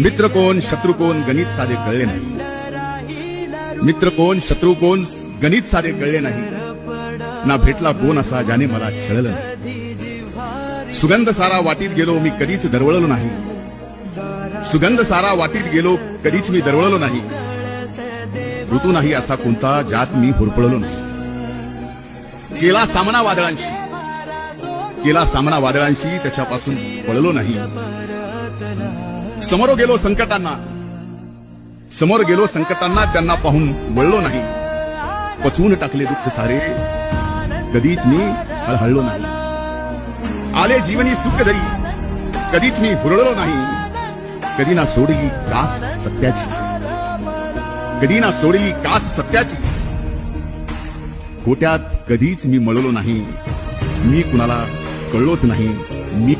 मित्र कोण शत्रू कोण गणित साधे कळले नाही। मित्र कोण शत्रू कोण गणित साधे कळले नाही। ना भेटला कोण असा ज्याने मला छळलं नाही। सुगंध सारा वाटीत गेलो मी कधीच दरवळलो नाही। सुगंध सारा वाटीत गेलो कधीच मी दरवळलो नाही। ऋतू नाही असा कोणता ज्यात मी हुरपळलो नाही। केला सामना वादळांशी त्याच्यापासून पळलो नाही। समोर गेलो संकटांना त्यांना पाहून वळलो नाही। पचवून टाकले दुःख सारे कधीच मी हळहळलो नाही। आले जीवनी सुख धरी कधीच मी हुरळलो नाही। कधी ना सोडली कास सत्याची खोट्यात कधीच मी मळलो नाही। मी कुणाला कळलोच नाही। मी